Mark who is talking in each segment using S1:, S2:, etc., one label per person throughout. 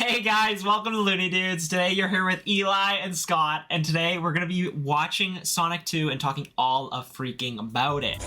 S1: Hey guys, welcome to LoonieDudes. Today you're here with Eli and Scott, and today we're going to be watching Sonic 2 and talking all of freaking about it.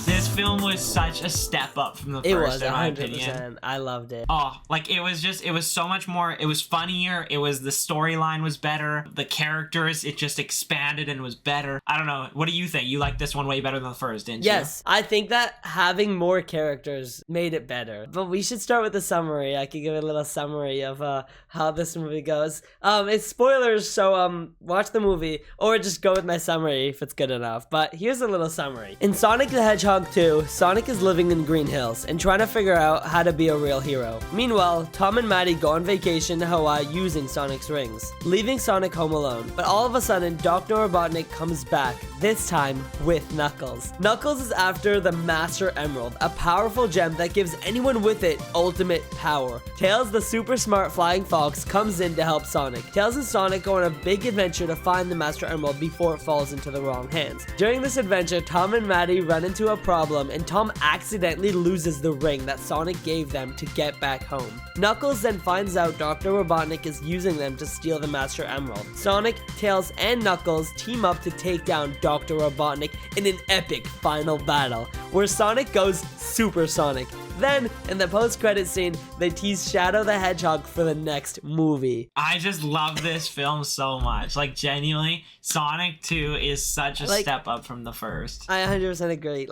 S1: This film was such a step up from the first, in my opinion.
S2: I loved it.
S1: Oh, like it was so much more. It was funnier. The storyline was better. The characters, it just expanded and was better. I don't know. What do you think? You liked this one way better than the first, didn't you?
S2: Yes, I think that having more characters made it better. But we should start with the summary. I could give a little summary of how this movie goes. It's spoilers, so watch the movie or just go with my summary if it's good enough. But here's a little summary. In Sonic the Hedgehog 2, Sonic is living in Green Hills and trying to figure out how to be a real hero. Meanwhile, Tom and Maddie go on vacation to Hawaii using Sonic's rings, leaving Sonic home alone. But all of a sudden, Dr. Robotnik comes back, this time with Knuckles. Knuckles is after the Master Emerald, a powerful gem that gives anyone with it ultimate power. Tails, the super smart flying fox, comes in to help Sonic. Tails and Sonic go on a big adventure to find the Master Emerald before it falls into the wrong hands. During this adventure, Tom and Maddie run into a problem, and Tom accidentally loses the ring that Sonic gave them to get back home. Knuckles then finds out Dr. Robotnik is using them to steal the Master Emerald. Sonic, Tails, and Knuckles team up to take down Dr. Robotnik in an epic final battle, where Sonic goes supersonic. Then, in the post-credit scene, they tease Shadow the Hedgehog for the next movie.
S1: I just love this film so much. Like, genuinely, Sonic 2 is such a step up from the first.
S2: I 100% agree.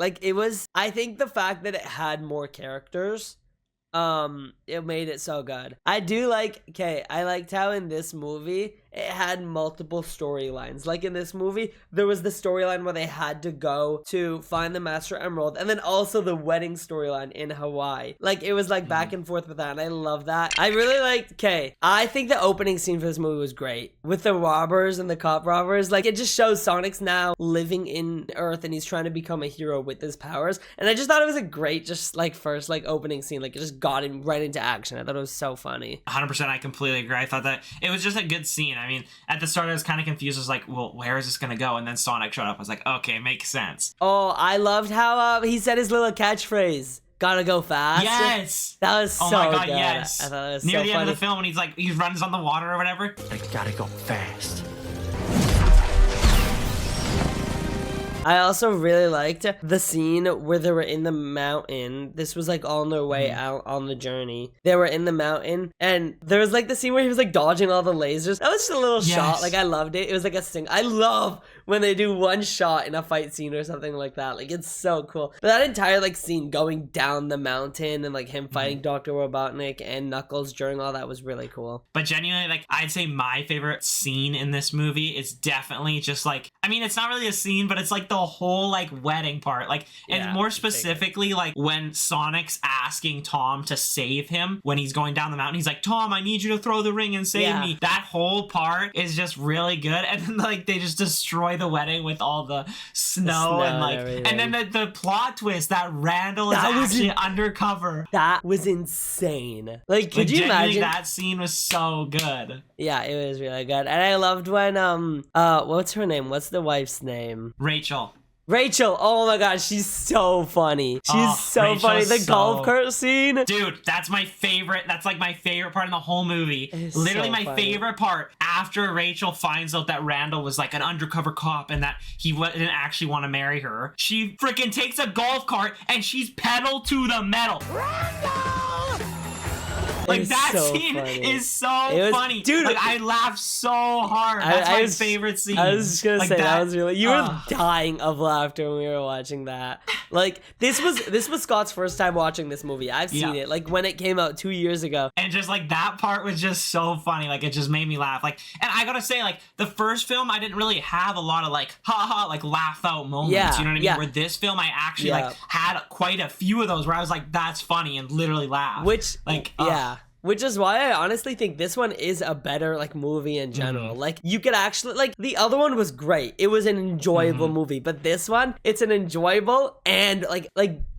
S2: I think the fact that it had more characters, it made it so good. I liked how in this movie, it had multiple storylines. Like in this movie, there was the storyline where they had to go to find the Master Emerald, and then also the wedding storyline in Hawaii. Like, it was like back and forth with that, and I love that. I really liked, I think the opening scene for this movie was great. With the robbers and the cop robbers, like, it just shows Sonic's now living in Earth, and he's trying to become a hero with his powers. And I just thought it was a great, first opening scene. Like, it just got him right into action. I thought it was so funny.
S1: 100%, I completely agree. I thought that it was just a good scene. I mean, at the start I was kind of confused. I was like, well, where is this gonna go? And then Sonic showed up. I was like, okay, makes sense.
S2: Oh, I loved how he said his little catchphrase. Gotta go fast.
S1: Yes!
S2: That was so good.
S1: Oh my god, yes.
S2: I thought it was
S1: near
S2: so
S1: the
S2: funny.
S1: end of the film when he runs on the water or whatever.
S3: I gotta go fast.
S2: I also really liked the scene where they were in the mountain. This was like on their way out on the journey. They were in the mountain, and there was like the scene where he was like dodging all the lasers. That was just a little shot. Like, I loved it. It was like a sing. I love when they do one shot in a fight scene or something like that. Like, it's so cool. But that entire scene going down the mountain and like him fighting Dr. Robotnik and Knuckles during all that was really cool.
S1: But genuinely, I'd say my favorite scene in this movie is definitely just it's not really a scene, but it's the whole wedding part. And more specifically, when Sonic's asking Tom to save him when he's going down the mountain. He's like, Tom, I need you to throw the ring and save me. That whole part is just really good. And then they just destroy the wedding with all the snow and then the plot twist that Randall is actually undercover.
S2: That was insane. Could you imagine?
S1: That scene was so good.
S2: Yeah, it was really good. And I loved when what's her name? What's the wife's name?
S1: Rachel,
S2: oh my gosh, she's so funny. She's so funny. The golf cart scene.
S1: Dude, that's my favorite. That's my favorite part in the whole movie. Literally so my favorite part after Rachel finds out that Randall was an undercover cop and that he didn't actually want to marry her. She freaking takes a golf cart and she's pedal to the metal. Randall! That so scene is so funny. Dude, I laughed so hard. That's my favorite scene.
S2: I was just gonna say that was really. You were dying of laughter when we were watching that. This was Scott's first time watching this movie. I've seen it when it came out 2 years ago.
S1: And just that part was just so funny. It just made me laugh. And I gotta say, the first film I didn't really have a lot of laugh out moments.
S2: Yeah,
S1: you know what I mean? Where this film I actually had quite a few of those where I was that's funny and literally laughed.
S2: Which is why I honestly think this one is a better movie in general. You could actually the other one was great. It was an enjoyable movie, but this one, it's an enjoyable and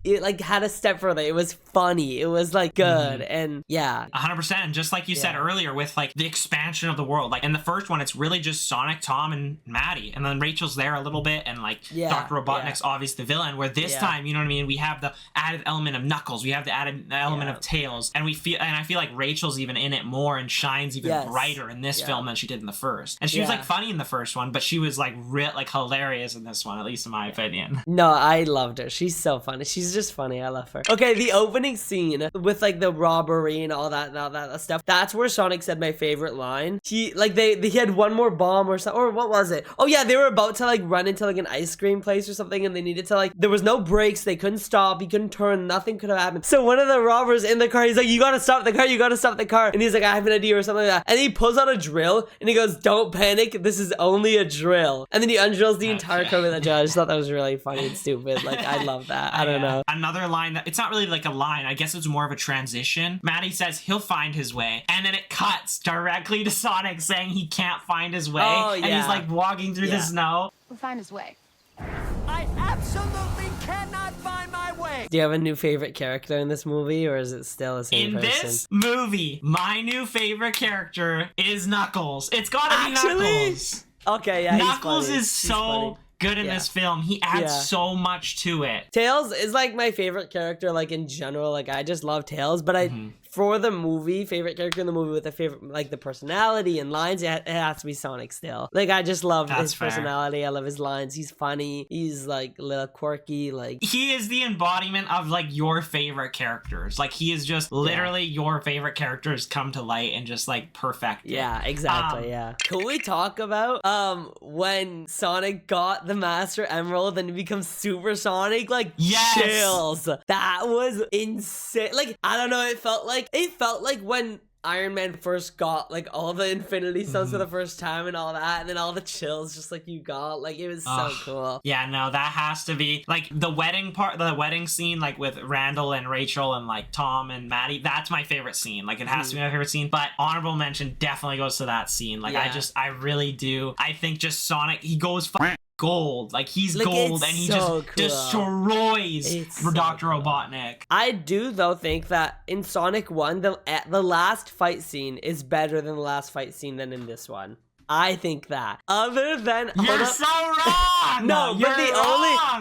S2: it had a step further. It was funny. It was like good. And yeah.
S1: 100%. And just like you said earlier with like the expansion of the world, like in the first one, it's really just Sonic, Tom, and Maddie. And then Rachel's there a little bit. And like Dr. Robotnik's obviously the villain, where this time, you know what I mean? We have the added element of Knuckles. We have the added element of Tails. And I feel like Rachel's even in it more and shines even brighter in this film than she did in the first. And she was like funny in the first one, but she was like hilarious in this one, at least in my opinion.
S2: No, I loved her. She's so funny. She's just funny. I love her. Okay, the opening scene with like the robbery and all that stuff. That's where Sonic said my favorite line. He had one more bomb or something, or what was it? Oh yeah, they were about to like run into like an ice cream place or something, and they needed to like, there was no brakes, they couldn't stop, he couldn't turn, nothing could have happened. So one of the robbers in the car, he's like, you gotta stop the car, you gotta stop the car. And he's like, I have an idea or something like that. And he pulls out a drill and he goes, don't panic, this is only a drill. And then he undrills the entire car with a drill. I just thought that was really funny and stupid. Like, I love that. I don't know.
S1: Another line that, it's not really like a line, I guess it's more of a transition. Maddie says he'll find his way, and then it cuts directly to Sonic saying he can't find his way. And he's like walking through the snow.
S4: He'll find his way.
S3: I absolutely cannot find my way.
S2: Do you have a new favorite character in this movie, or is it still the same person?
S1: In this movie, my new favorite character is Knuckles. It's gotta be Knuckles.
S2: Okay, yeah,
S1: Knuckles is so good in this film. He adds so much to it.
S2: Tails is like my favorite character, like in general. Like, I just love Tails, but for the movie, favorite character in the movie with a favorite, like the personality and lines, it has to be Sonic still. Like, I just love his personality. I love his lines. He's funny. He's like a little quirky. Like, he
S1: is the embodiment of like your favorite characters. Like, he is just literally your favorite characters come to light and just like perfect.
S2: Yeah, exactly. Can we talk about when Sonic got the Master Emerald and he becomes Super Sonic? Like, chills. That was insane. Like, I don't know. It felt like when Iron Man first got like all the Infinity Stones for the first time and all that, and then all the chills just like you got. Like, it was so cool.
S1: Yeah, no, that has to be like the wedding scene, like with Randall and Rachel and like Tom and Maddie. That's my favorite scene. Like, it has to be my favorite scene. But honorable mention definitely goes to that scene. Like, I really do. I think just Sonic, he goes gold. Like, he's like, gold, and he just destroys Dr. Robotnik.
S2: I do though think that in Sonic 1, the last fight scene is better than the last fight scene than in this one. I think that. Other than
S1: you're so wrong.
S2: No, but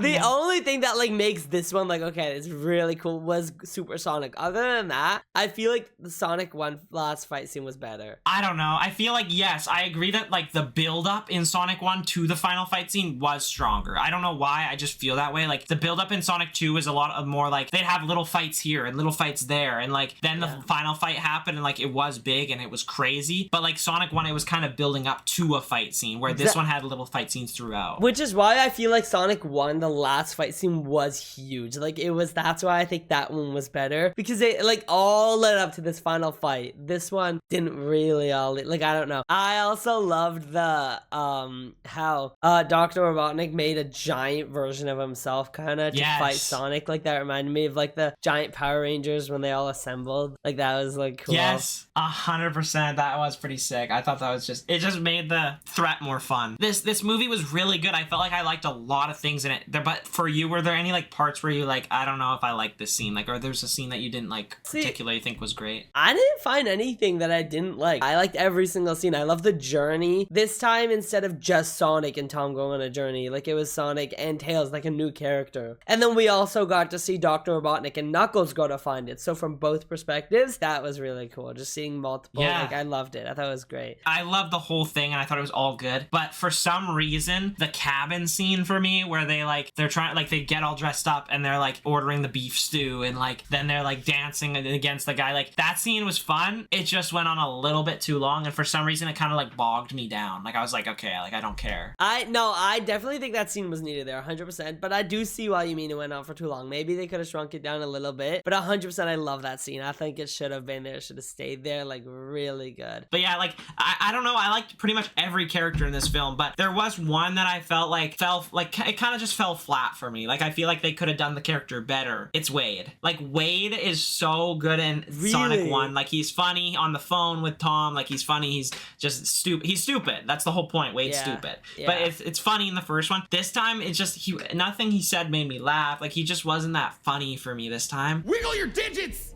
S2: the only thing that like makes this one like okay, it's really cool was Super Sonic. Other than that, I feel like the Sonic 1 last fight scene was better.
S1: I don't know. I feel like yes, I agree that like the build up in Sonic 1 to the final fight scene was stronger. I don't know why. I just feel that way. Like, the build up in Sonic 2 is a lot of more like they'd have little fights here and little fights there, and like then the final fight happened and like it was big and it was crazy. But like Sonic 1, it was kind of building up to a fight scene, where this one had little fight scenes throughout.
S2: Which is why I feel like Sonic 1, the last fight scene was huge. Like, that's why I think that one was better, because it like all led up to this final fight. This one didn't really all, like, I don't know. I also loved the how Dr. Robotnik made a giant version of himself kind of to fight Sonic. Like, that reminded me of like the giant Power Rangers when they all assembled. Like, that was like cool.
S1: Yes, 100%. That was pretty sick. I thought that was it just made the threat more fun. This movie was really good. I felt like I liked a lot of things in it. But for you, were there any like parts where you like, I don't know if I like this scene, like, or there's a scene that you didn't like particularly think was great?
S2: I didn't find anything that I didn't like. I liked every single scene. I love the journey this time, instead of just Sonic and Tom going on a journey. Like, it was Sonic and Tails, like a new character. And then we also got to see Dr. Robotnik and Knuckles go to find it. So from both perspectives, that was really cool. Just seeing multiple, like, I loved it. I thought it was great.
S1: I loved the whole thing, and I thought it was all good. But for some reason, the cabin scene for me, where they're trying, like, they get all dressed up and they're like ordering the beef stew, and like then they're like dancing against the guy, like, that scene was fun. It just went on a little bit too long, and for some reason it kind of like bogged me down. Like, I was like, okay, like, I don't care.
S2: I definitely think that scene was needed there, 100%. But I do see why you mean it went on for too long. Maybe they could have shrunk it down a little bit, but 100% I love that scene. I think it should have been there, should have stayed there. Like, really good.
S1: But yeah, like, I don't know, I liked pretty much every character in this film, but there was one that I felt like it kind of just fell flat for me. Like I feel like they could have done the character better. It's Wade. Like Wade is so good in Sonic 1. Like he's funny on the phone with Tom. Like he's funny. He's just stupid. He's stupid. That's the whole point. Wade's stupid. Yeah. But it's funny in the first one. This time it's just nothing he said made me laugh. Like he just wasn't that funny for me this time.
S3: Wiggle your digits!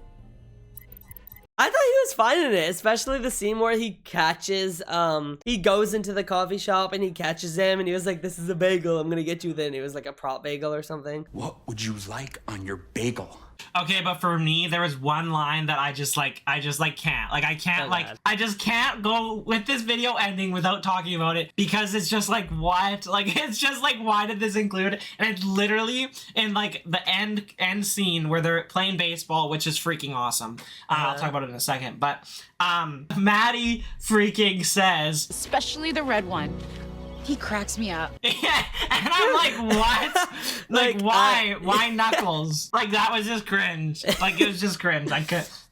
S2: I thought he was fine in it, especially the scene where he catches, he goes into the coffee shop and he catches him and he was like, this is a bagel, I'm gonna get you then. It was like a prop bagel or something.
S4: What would you like on your bagel?
S1: Okay, but for me, there was one line that I just can't. Like, I can't, I just can't go with this video ending without talking about it because it's just like, what? Like, it's just like, why did this include it? And it's literally in, like, the end scene where they're playing baseball, which is freaking awesome. I'll talk about it in a second. But, Maddie freaking says...
S5: Especially the red one. He cracks me up.
S1: Yeah, and I'm like, what? Like, why? Why Knuckles? Like, that was just cringe. Like, it was just cringe.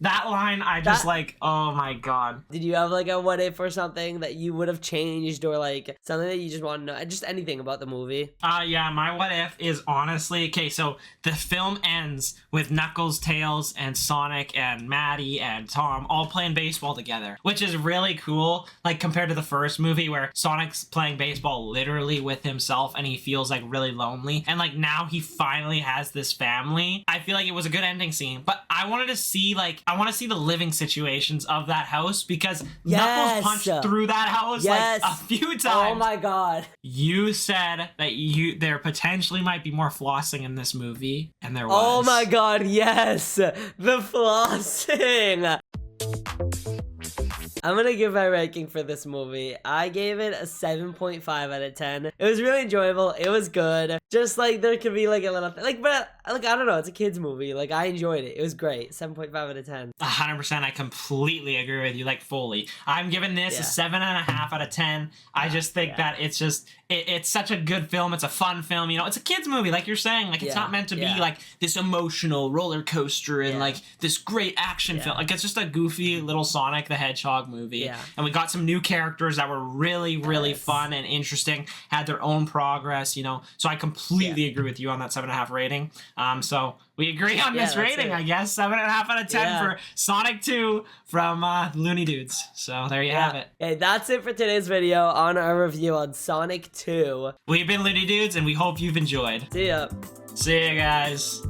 S1: That line, like, oh my god.
S2: Did you have, like, a what if or something that you would have changed or, like, something that you just want to know? Just anything about the movie?
S1: Yeah, my what if is honestly, okay, so the film ends with Knuckles, Tails, and Sonic, and Maddie, and Tom all playing baseball together, which is really cool, like, compared to the first movie where Sonic's playing baseball literally with himself and he feels, like, really lonely, and, like, now he finally has this family. I feel like it was a good ending scene, but I wanted to see, like, I want to see the living situations of that house because Knuckles punched through that house like a few times.
S2: Oh my god.
S1: You said that there potentially might be more flossing in this movie, and there was.
S2: Oh my god, yes! The flossing! I'm gonna give my ranking for this movie. I gave it a 7.5 out of 10. It was really enjoyable. It was good. Just like there could be like a little but like I don't know, it's a kids movie. Like I enjoyed it. It was great. 7.5 out of 10.
S1: 100%. I completely agree with you, like fully. I'm giving this a 7.5 out of 10. I just think that it's just it's such a good film. It's a fun film. You know, it's a kids movie, like you're saying. Like it's not meant to be like this emotional roller coaster and like this great action film. Like it's just a goofy little Sonic the Hedgehog movie. And we got some new characters that were really, really fun and interesting. Had their own progress, you know. So I completely agree with you on that 7.5 rating. So we agree on this rating, I guess. 7.5 out of 10 for Sonic 2 from LoonieDudes. So there you have it.
S2: Okay, that's it for today's video on our review on Sonic 2.
S1: We've been LoonieDudes, and we hope you've enjoyed.
S2: See ya.
S1: See ya, guys.